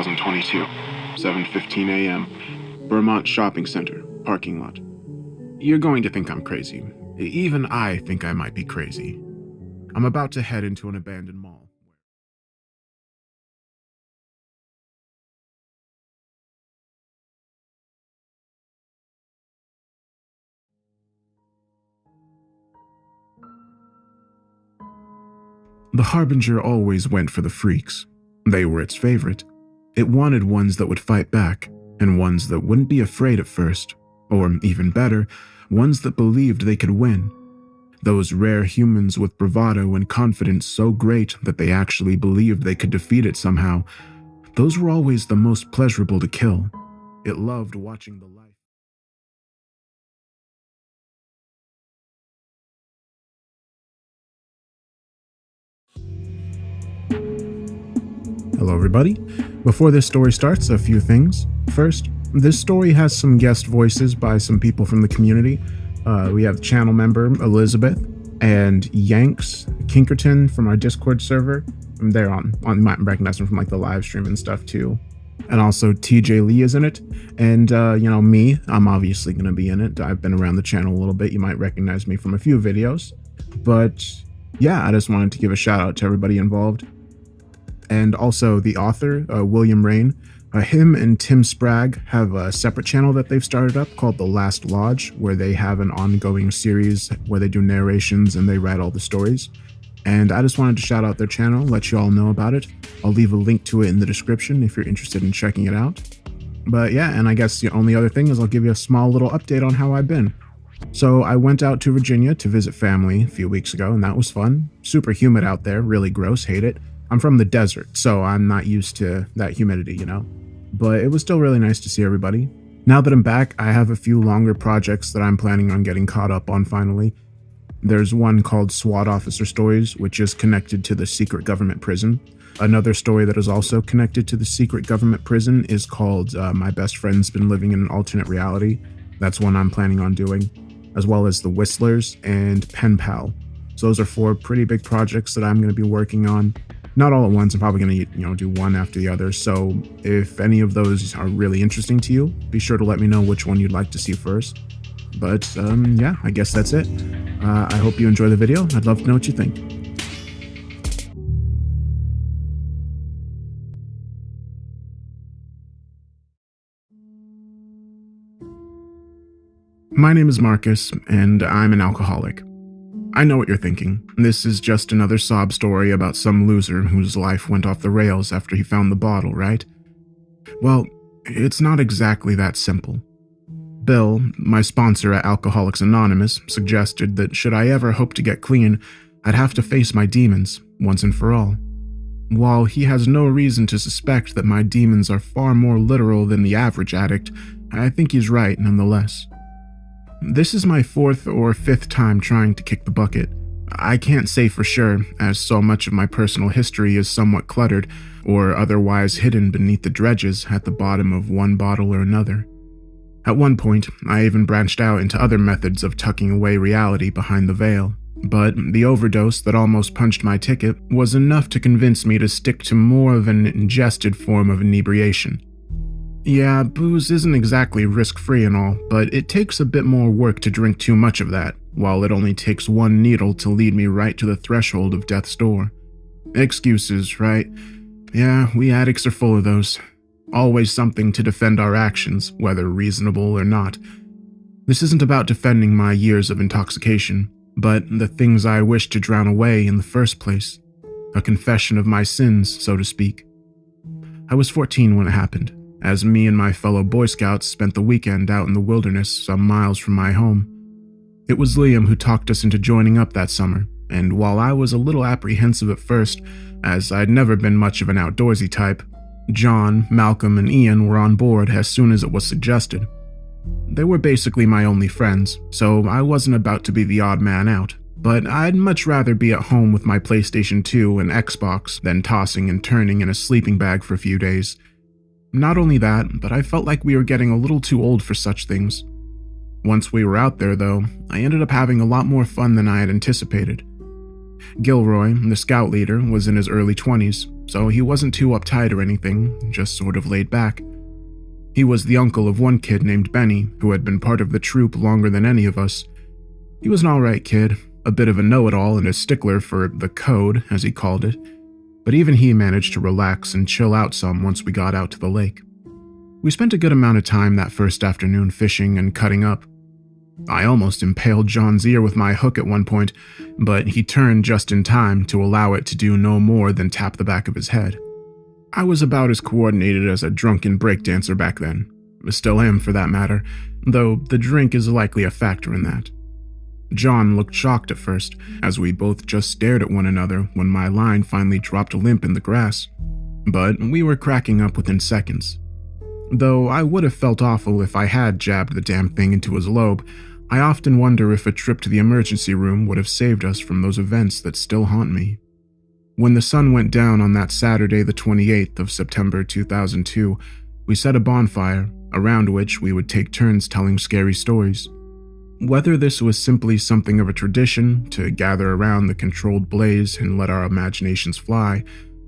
2022, 7:15 a.m., Vermont Shopping Center, parking lot. You're going to think I'm crazy. Even I think I might be crazy. I'm about to head into an abandoned mall. The Harbinger always went for the freaks. They were its favorite. It wanted ones that would fight back, and ones that wouldn't be afraid at first, or even better, ones that believed they could win. Those rare humans with bravado and confidence so great that they actually believed they could defeat it somehow. Those were always the most pleasurable to kill. It loved watching the life. Hello everybody. Before this story starts, a few things. First, this story has some guest voices by some people from the community. We have channel member Elizabeth and Yanks Kinkerton from our Discord server. They're on you might recognize them from like the live stream and stuff too. And also TJ Lee is in it. And me, I'm obviously going to be in it. I've been around the channel a little bit. You might recognize me from a few videos. But yeah, I just wanted to give a shout out to everybody involved. And also the author, William Rain. Him and Tim Spragg have a separate channel that they've started up called The Last Lodge, where they have an ongoing series where they do narrations and they write all the stories. And I just wanted to shout out their channel, let you all know about it. I'll leave a link to it in the description if you're interested in checking it out. But yeah, and I guess the only other thing is I'll give you a small little update on how I've been. So I went out to Virginia to visit family a few weeks ago, and that was fun. Super humid out there, really gross, hate it. I'm from the desert, so I'm not used to that humidity, But it was still really nice to see everybody. Now that I'm back, I have a few longer projects that I'm planning on getting caught up on finally. There's one called SWAT Officer Stories, which is connected to the secret government prison. Another story that is also connected to the secret government prison is called My Best Friend's Been Living in an Alternate Reality. That's one I'm planning on doing, as well as The Whistlers and Pen Pal. So those are 4 pretty big projects that I'm going to be working on. Not all at once, I'm probably going to, do one after the other. So if any of those are really interesting to you, be sure to let me know which one you'd like to see first. But yeah, I guess that's it. I hope you enjoy the video. I'd love to know what you think. My name is Marcus, and I'm an alcoholic. I know what you're thinking. This is just another sob story about some loser whose life went off the rails after he found the bottle, right? Well, it's not exactly that simple. Bill, my sponsor at Alcoholics Anonymous, suggested that should I ever hope to get clean, I'd have to face my demons, once and for all. While he has no reason to suspect that my demons are far more literal than the average addict, I think he's right nonetheless. This is my 4th or 5th time trying to kick the bucket. I can't say for sure, as so much of my personal history is somewhat cluttered or otherwise hidden beneath the dredges at the bottom of one bottle or another. At one point, I even branched out into other methods of tucking away reality behind the veil, but the overdose that almost punched my ticket was enough to convince me to stick to more of an ingested form of inebriation. Yeah, booze isn't exactly risk-free and all, but it takes a bit more work to drink too much of that, while it only takes one needle to lead me right to the threshold of death's door. Excuses, right? Yeah, we addicts are full of those. Always something to defend our actions, whether reasonable or not. This isn't about defending my years of intoxication, but the things I wish to drown away in the first place. A confession of my sins, so to speak. I was 14 when it happened, as me and my fellow Boy Scouts spent the weekend out in the wilderness some miles from my home. It was Liam who talked us into joining up that summer, and while I was a little apprehensive at first, as I'd never been much of an outdoorsy type, John, Malcolm, and Ian were on board as soon as it was suggested. They were basically my only friends, so I wasn't about to be the odd man out, but I'd much rather be at home with my PlayStation 2 and Xbox than tossing and turning in a sleeping bag for a few days. Not only that, but I felt like we were getting a little too old for such things. Once we were out there, though, I ended up having a lot more fun than I had anticipated. Gilroy, the scout leader, was in his early 20s, so he wasn't too uptight or anything, just sort of laid back. He was the uncle of one kid named Benny, who had been part of the troop longer than any of us. He was an alright kid, a bit of a know-it-all and a stickler for the code, as he called it, but even he managed to relax and chill out some once we got out to the lake. We spent a good amount of time that first afternoon fishing and cutting up. I almost impaled John's ear with my hook at one point, but he turned just in time to allow it to do no more than tap the back of his head. I was about as coordinated as a drunken breakdancer back then. Still am, for that matter, though the drink is likely a factor in that. John looked shocked at first, as we both just stared at one another when my line finally dropped limp in the grass. But we were cracking up within seconds. Though I would have felt awful if I had jabbed the damn thing into his lobe, I often wonder if a trip to the emergency room would have saved us from those events that still haunt me. When the sun went down on that Saturday the 28th of September 2002, we set a bonfire, around which we would take turns telling scary stories. Whether this was simply something of a tradition to gather around the controlled blaze and let our imaginations fly,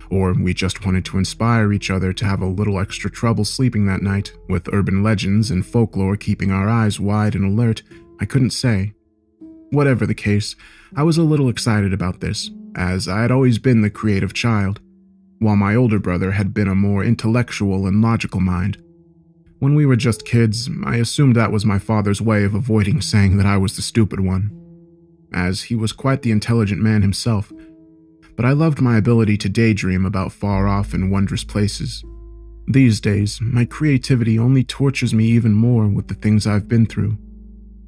or we just wanted to inspire each other to have a little extra trouble sleeping that night, with urban legends and folklore keeping our eyes wide and alert, I couldn't say. Whatever the case, I was a little excited about this, as I had always been the creative child, while my older brother had been a more intellectual and logical mind. When we were just kids, I assumed that was my father's way of avoiding saying that I was the stupid one, as he was quite the intelligent man himself, but I loved my ability to daydream about far-off and wondrous places. These days, my creativity only tortures me even more with the things I've been through.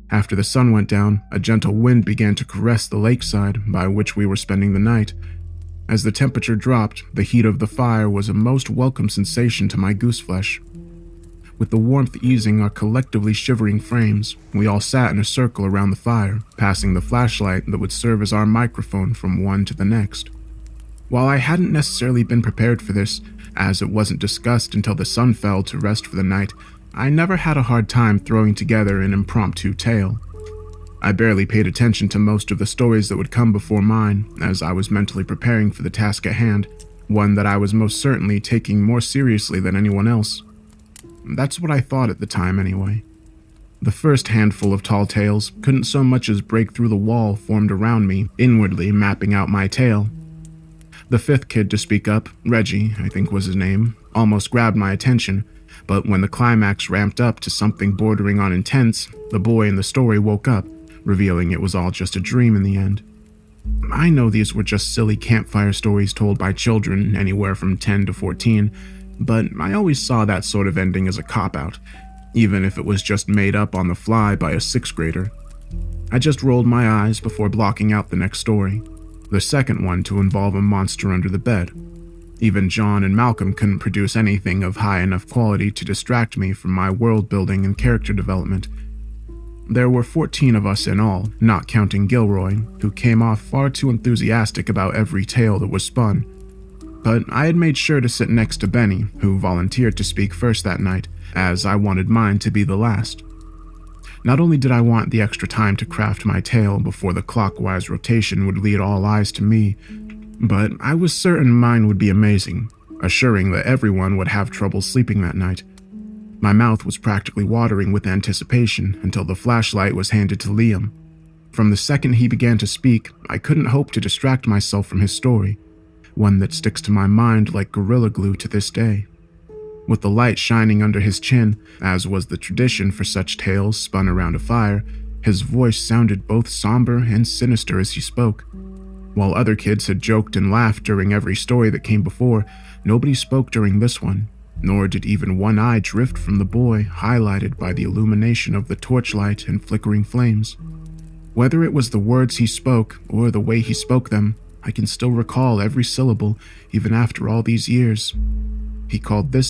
After the sun went down, a gentle wind began to caress the lakeside by which we were spending the night. As the temperature dropped, the heat of the fire was a most welcome sensation to my gooseflesh. With the warmth easing our collectively shivering frames, we all sat in a circle around the fire, passing the flashlight that would serve as our microphone from one to the next. While I hadn't necessarily been prepared for this, as it wasn't discussed until the sun fell to rest for the night, I never had a hard time throwing together an impromptu tale. I barely paid attention to most of the stories that would come before mine, as I was mentally preparing for the task at hand, one that I was most certainly taking more seriously than anyone else. That's what I thought at the time, anyway. The first handful of tall tales couldn't so much as break through the wall formed around me, inwardly mapping out my tale. The fifth kid to speak up, Reggie, I think was his name, almost grabbed my attention, but when the climax ramped up to something bordering on intense, the boy in the story woke up, revealing it was all just a dream in the end. I know these were just silly campfire stories told by children anywhere from 10 to 14, but I always saw that sort of ending as a cop-out, even if it was just made up on the fly by a sixth grader. I just rolled my eyes before blocking out the next story, the second one to involve a monster under the bed. Even John and Malcolm couldn't produce anything of high enough quality to distract me from my world building and character development. There were 14 of us in all, not counting Gilroy, who came off far too enthusiastic about every tale that was spun. But I had made sure to sit next to Benny, who volunteered to speak first that night, as I wanted mine to be the last. Not only did I want the extra time to craft my tale before the clockwise rotation would lead all eyes to me, but I was certain mine would be amazing, assuring that everyone would have trouble sleeping that night. My mouth was practically watering with anticipation until the flashlight was handed to Liam. From the second he began to speak, I couldn't hope to distract myself from his story, one that sticks to my mind like gorilla glue to this day. With the light shining under his chin, as was the tradition for such tales spun around a fire, his voice sounded both somber and sinister as he spoke. While other kids had joked and laughed during every story that came before, nobody spoke during this one, nor did even one eye drift from the boy, highlighted by the illumination of the torchlight and flickering flames. Whether it was the words he spoke or the way he spoke them, I can still recall every syllable, even after all these years. He called this